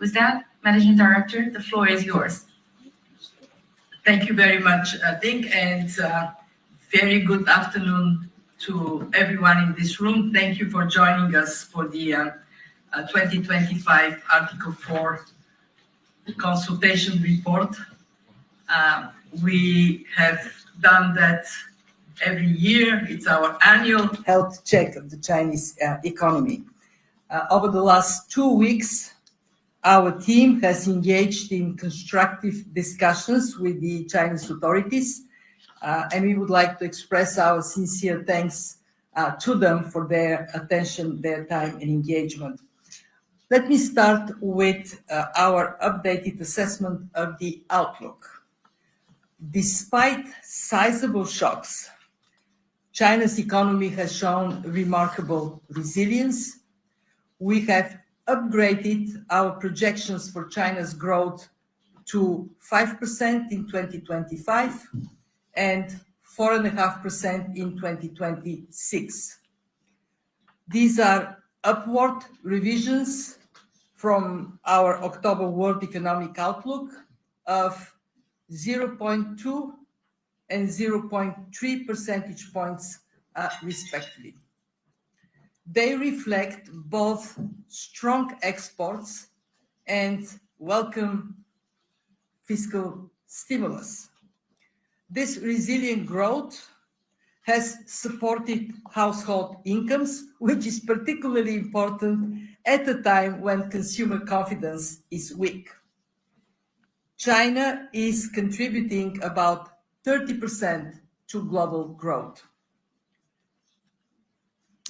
With that, Managing Director, the floor is yours. Thank you very much, Dink, and very good afternoon to everyone in this room. Thank you for joining us for the 2025 Article 4 consultation report. We have done that every year. It's our annual health check of the Chinese economy. Over the last 2 weeks, our team has engaged in constructive discussions with the Chinese authorities, and we would like to express our sincere thanks to them for their attention, their time, and engagement. Let me start with our updated assessment of the outlook. Despite sizable shocks, China's economy has shown remarkable resilience. We have upgraded our projections for China's growth to 5% in 2025 and 4.5% in 2026. These are upward revisions from our October World Economic Outlook of 0.2 and 0.3 percentage points, respectively. They reflect both strong exports and welcome fiscal stimulus. This resilient growth has supported household incomes, which is particularly important at a time when consumer confidence is weak. China is contributing about 30% to global growth.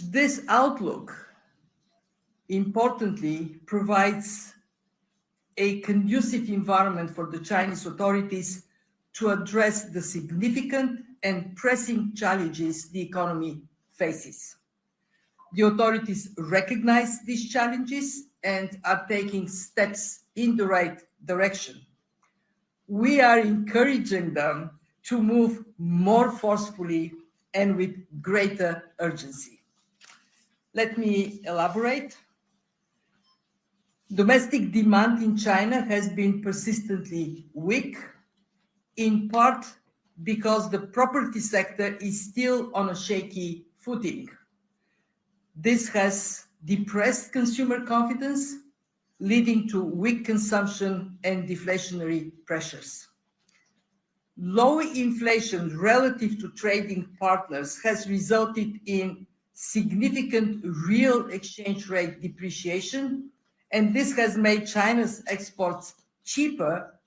This outlook, importantly, provides a conducive environment for the Chinese authorities to address the significant and pressing challenges the economy faces. The authorities recognize these challenges and are taking steps in the right direction. We are encouraging them to move more forcefully and with greater urgency. Let me elaborate. Domestic demand in China has been persistently weak, in part because the property sector is still on a shaky footing. This has depressed consumer confidence, leading to weak consumption and deflationary pressures. Low inflation relative to trading partners has resulted in significant real exchange rate depreciation, and this has made China's exports cheaper,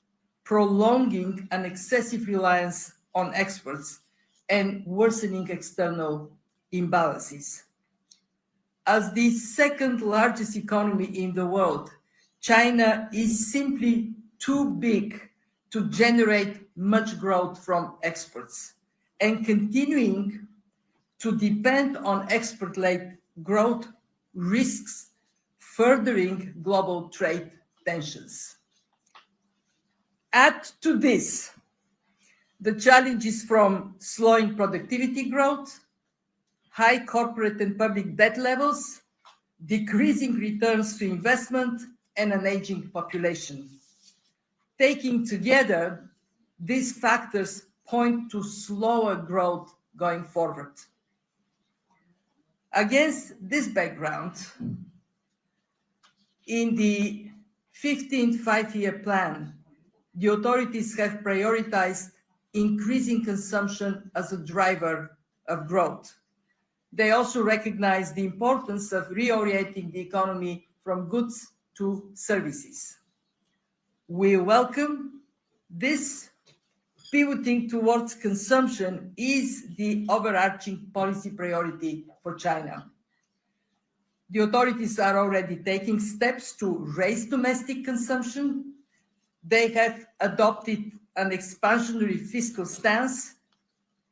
prolonging an excessive reliance on exports and worsening external imbalances. As the second largest economy in the world, China is simply too big to generate much growth from exports, and continuing to depend on export-led growth risks furthering global trade tensions. Add to this the challenges from slowing productivity growth, high corporate and public debt levels, decreasing returns to investment, and an aging population. Taking together, these factors point to slower growth going forward. Against this background, in the 15th five-year plan, the authorities have prioritized increasing consumption as a driver of growth. They also recognize the importance of reorienting the economy from goods to services. We welcome this. Pivoting towards consumption is the overarching policy priority for China. The authorities are already taking steps to raise domestic consumption. They have adopted an expansionary fiscal stance,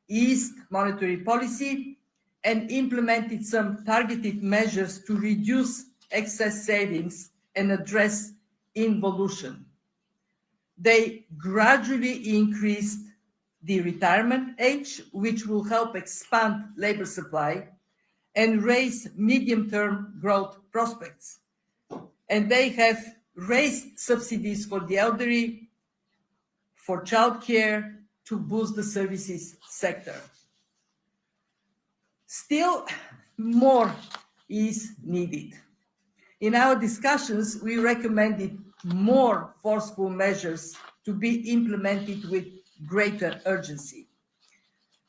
eased monetary policy, and implemented some targeted measures to reduce excess savings and address involution. They gradually increased the retirement age, which will help expand labor supply and raise medium-term growth prospects. And they have raised subsidies for the elderly, for childcare, to boost the services sector. Still, more is needed. In our discussions, we recommended more forceful measures to be implemented with greater urgency.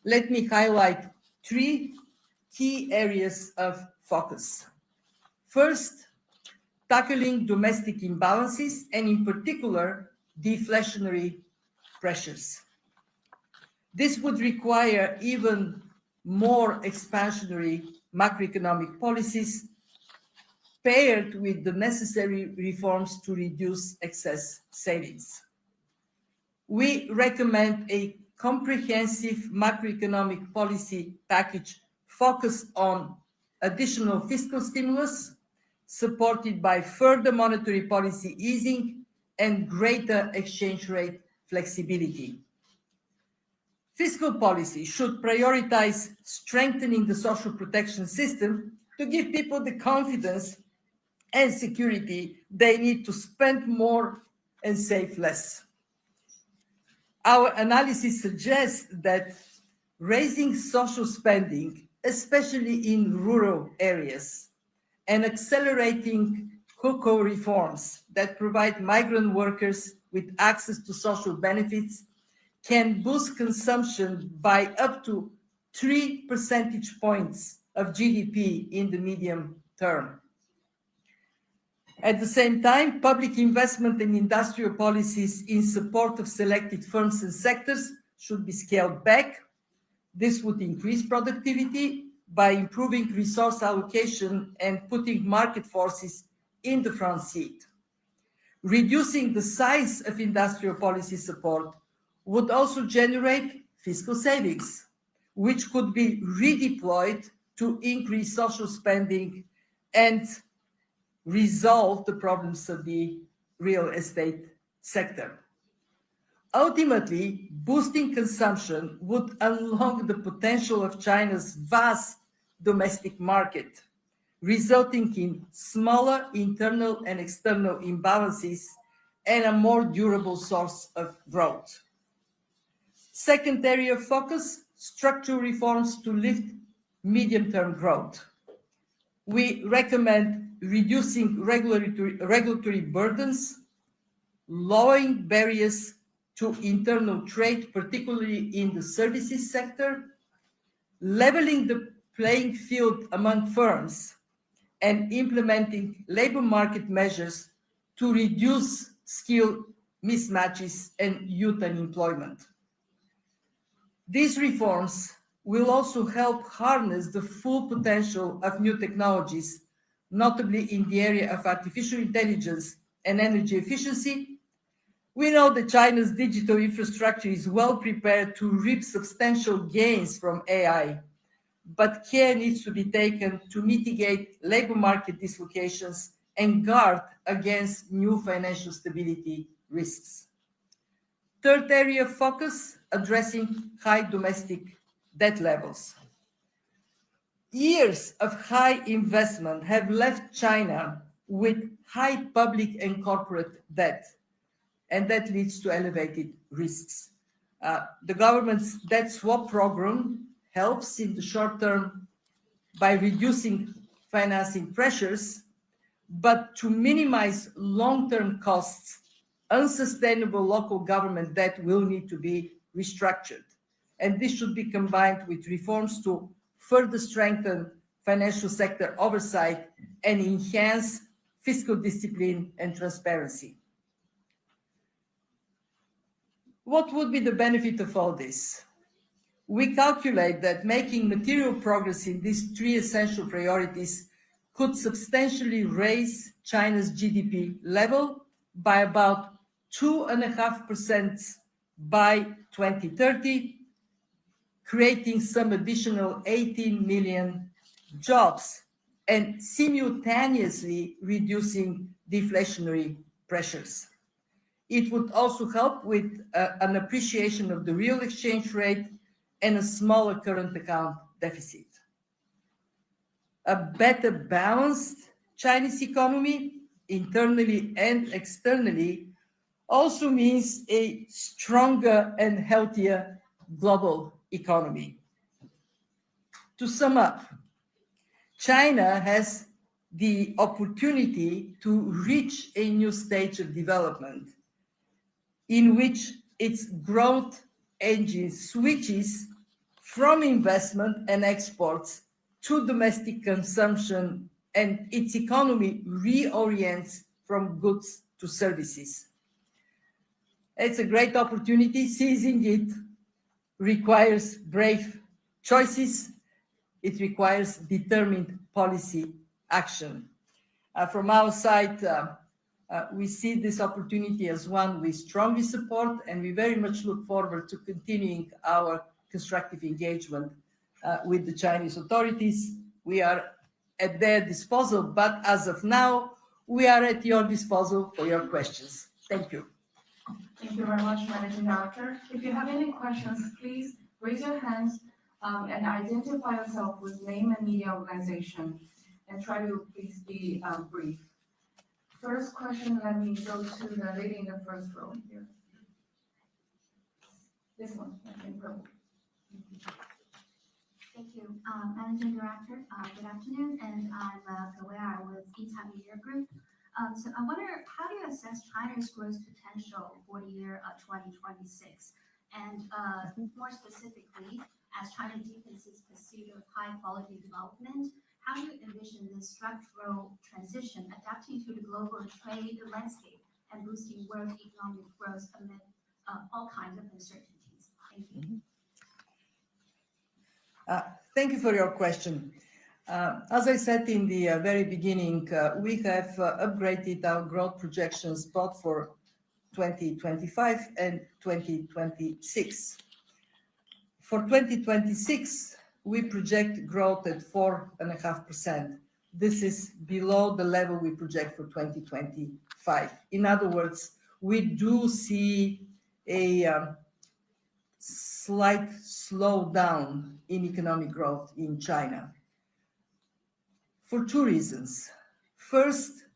Let me highlight three key areas of focus. First, tackling domestic imbalances and, in particular, deflationary pressures. This would require even more expansionary macroeconomic policies paired with the necessary reforms to reduce excess savings. We recommend a comprehensive macroeconomic policy package focused on additional fiscal stimulus, supported by further monetary policy easing and greater exchange rate flexibility. Fiscal policy should prioritize strengthening the social protection system to give people the confidence and security they need to spend more and save less. Our analysis suggests that raising social spending, especially in rural areas, and accelerating cocoa reforms that provide migrant workers with access to social benefits can boost consumption by up to 3 percentage points of GDP in the medium term. At the same time, public investment in industrial policies in support of selected firms and sectors should be scaled back. This would increase productivity by improving resource allocation and putting market forces in the front seat. Reducing the size of industrial policy support would also generate fiscal savings, which could be redeployed to increase social spending and resolve the problems of the real estate sector. Ultimately, boosting consumption would unlock the potential of China's vast domestic market, resulting in smaller internal and external imbalances and a more durable source of growth. Second area of focus, structural reforms to lift medium-term growth. We recommend reducing regulatory burdens, lowering barriers to internal trade, particularly in the services sector, leveling the playing field among firms, and implementing labor market measures to reduce skill mismatches and youth unemployment. These reforms will also help harness the full potential of new technologies, notably in the area of artificial intelligence and energy efficiency. We know that China's digital infrastructure is well prepared to reap substantial gains from AI, but care needs to be taken to mitigate labor market dislocations and guard against new financial stability risks. Third area of focus, addressing high domestic debt levels. Years of high investment have left China with high public and corporate debt, and that leads to elevated risks. The government's debt swap program helps in the short term by reducing financing pressures, but to minimize long-term costs, unsustainable local government debt will need to be restructured. And this should be combined with reforms to further strengthen financial sector oversight and enhance fiscal discipline and transparency. What would be the benefit of all this? We calculate that making material progress in these three essential priorities could substantially raise China's GDP level by about 2.5% by 2030, creating some additional 18 million jobs and simultaneously reducing deflationary pressures. It would also help with an appreciation of the real exchange rate and a smaller current account deficit. A better balanced Chinese economy internally and externally, also means a stronger and healthier global economy. To sum up, China has the opportunity to reach a new stage of development in which its growth engine switches from investment and exports to domestic consumption, and its economy reorients from goods to services. It's a great opportunity. Seizing it requires brave choices. It requires determined policy action. From our side, we see this opportunity as one we strongly support, and we very much look forward to continuing our constructive engagement with the Chinese authorities. We are at their disposal, but as of now, we are at your disposal for your questions. Thank you. Thank you very much, Managing Director. If you have any questions, please raise your hands and identify yourself with name and media organization, and try to please be brief. First question, let me go to the lady in the first row here. This one, I think purple. Thank you, Managing Director. Good afternoon, and I'm Kawea with Ita Media Group. So I wonder, how do you assess China's growth potential for the year 2026? And more specifically, as China deepens its pursuit of high-quality development, how do you envision this structural transition adapting to the global trade landscape and boosting world economic growth amid all kinds of uncertainties? Thank you. Thank you for your question. As I said in the very beginning, we have upgraded our growth projections both for 2025 and 2026. For 2026, we project growth at 4.5%. This is below the level we project for 2025. In other words, we do see a slight slowdown in economic growth in China for two reasons. First,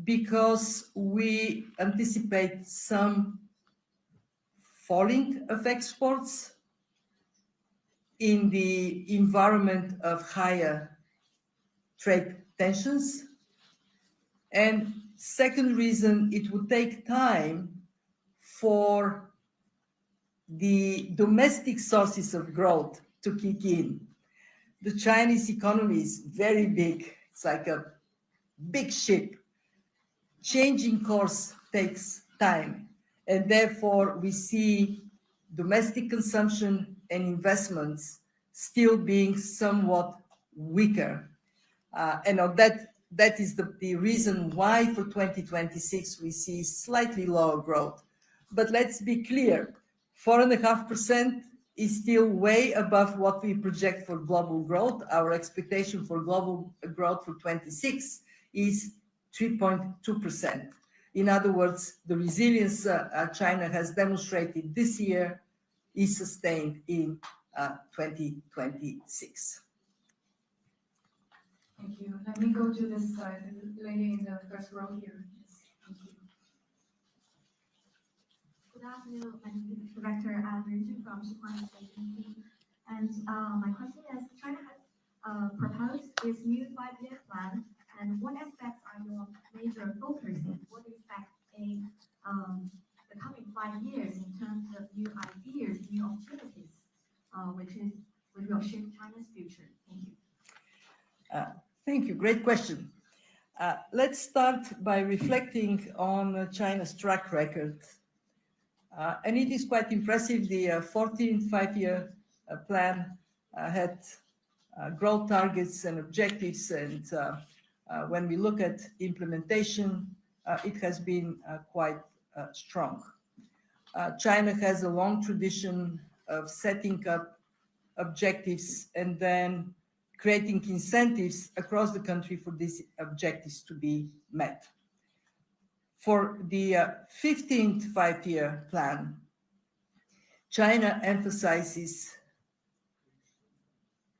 because we anticipate some falling of exports in the environment of higher trade tensions. And second reason, it would take time for the domestic sources of growth to kick in. The Chinese economy is very big. It's like a big ship. Changing course takes time, and therefore we see domestic consumption and investments still being somewhat weaker. And that is the reason why for 2026 we see slightly lower growth. But let's be clear, 4.5% is still way above what we project for global growth. Our expectation for global growth for 26 is 3.2%. In other words, the resilience China has demonstrated this year is sustained in 2026. Thank you. Let me go to this side, the lady in the first row here. Yes, thank you. Good afternoon, Managing Director. I'm Rinjun from Shuhuan Agency. And my question is, China has proposed its new 5-year plan, and what aspects are your major focus in what you expect in the coming 5 years in terms of new ideas, new opportunities, which will shape China's future? Thank you. Thank you. Great question. Let's start by reflecting on China's track record. And it is quite impressive. The 14th 5-year plan had growth targets and objectives, and when we look at implementation, it has been quite strong. China has a long tradition of setting up objectives and then creating incentives across the country for these objectives to be met. For the 15th 5-year plan, China emphasizes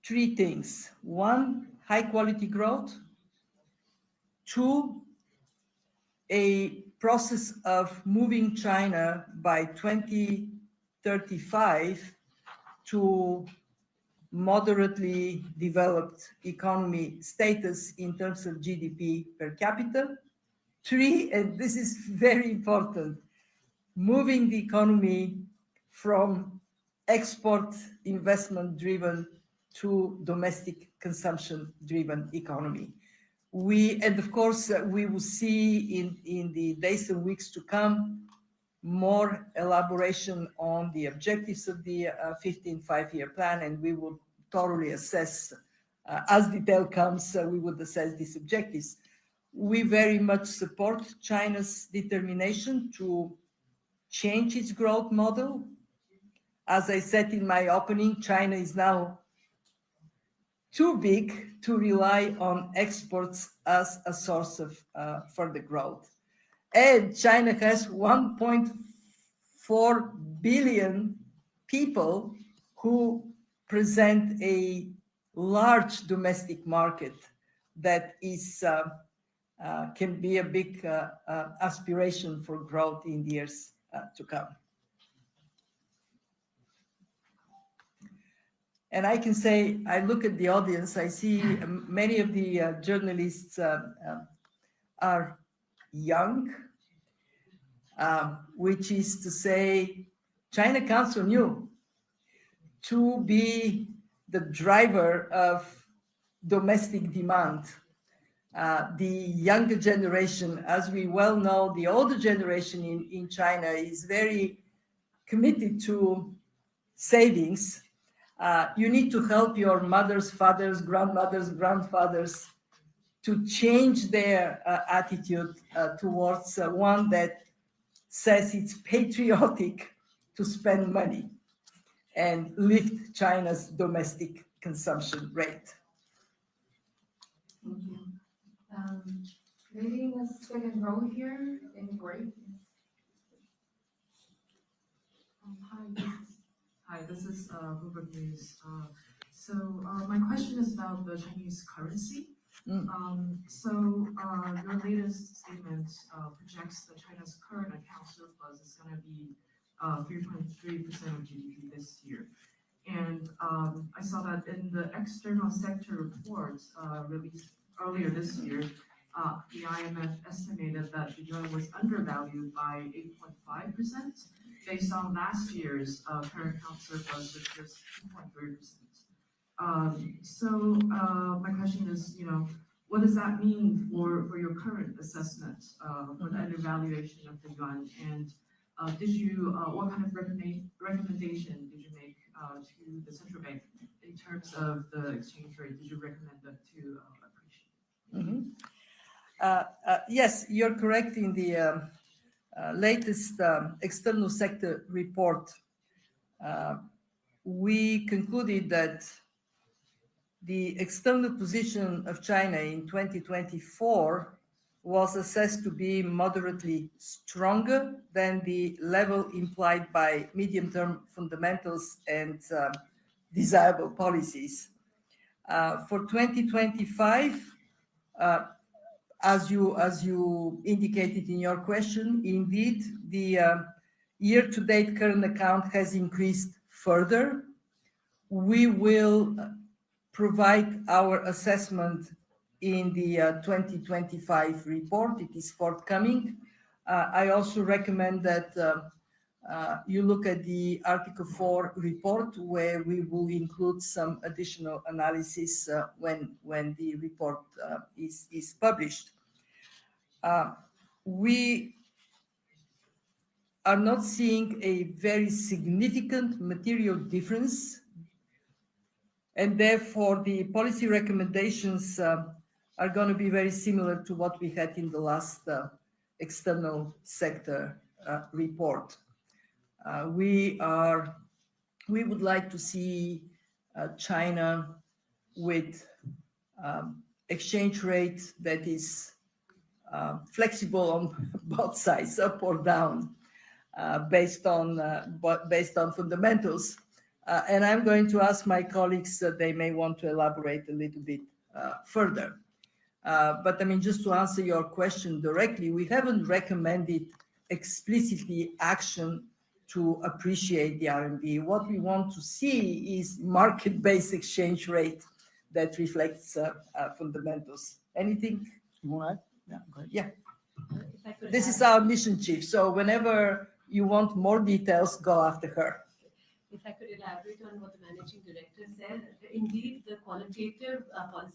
3 things. 1, high quality growth. 2, a process of moving China by 2035 to moderately developed economy status in terms of GDP per capita. 3, and this is very important, moving the economy from export investment driven to domestic consumption driven economy. And of course, we will see in the days and weeks to come more elaboration on the objectives of the 15th five-year plan, and we will thoroughly assess, as detail comes, we would assess these objectives. We very much support China's determination to change its growth model. As I said in my opening, China is now too big to rely on exports as a source of further growth. And China has 1.4 billion people who present a large domestic market that is can be a big aspiration for growth in the years to come. And I can say, I look at the audience, I see many of the journalists are young, which is to say, China counts on you to be the driver of domestic demand. The younger generation, as we well know, the older generation in China is very committed to savings. You need to help your mothers, fathers, grandmothers, grandfathers to change their attitude towards one that says it's patriotic to spend money and lift China's domestic consumption rate. Thank you. Maybe in the second row here, in gray. Hi, this is Bloomberg News. So my question is about the Chinese currency. Your latest statement projects that China's current account surplus is going to be 3.3% of GDP this year. And I saw that in the external sector reports released earlier this year, the IMF estimated that the yuan was undervalued by 8.5% based on last year's current account surplus, which was 2.3%. My question is, what does that mean for your current assessment for the undervaluation of the yuan? And what kind of recommendation did you make to the central bank in terms of the exchange rate? Did you recommend that to appreciate? Yes, you're correct. In the latest external sector report, we concluded that the external position of China in 2024 was assessed to be moderately stronger than the level implied by medium-term fundamentals and desirable policies. For 2025, as you indicated in your question, indeed, the year-to-date current account has increased further. We will provide our assessment in the 2025 report. It is forthcoming. I also recommend that you look at the Article 4 report, where we will include some additional analysis when the report is published. We are not seeing a very significant material difference, and therefore the policy recommendations are going to be very similar to what we had in the last external sector report. We would like to see China with exchange rate that is flexible on both sides, up or down, based on fundamentals. And I'm going to ask my colleagues that they may want to elaborate a little bit further. But I mean, just to answer your question directly, we haven't recommended explicitly action to appreciate the RMB. What we want to see is market-based exchange rate that reflects fundamentals. Anything you want to add? Yeah, go ahead. Yeah. If I could This add- is our mission chief. So whenever you want more details, go after her. If I could elaborate on what the managing director said, indeed, the qualitative policy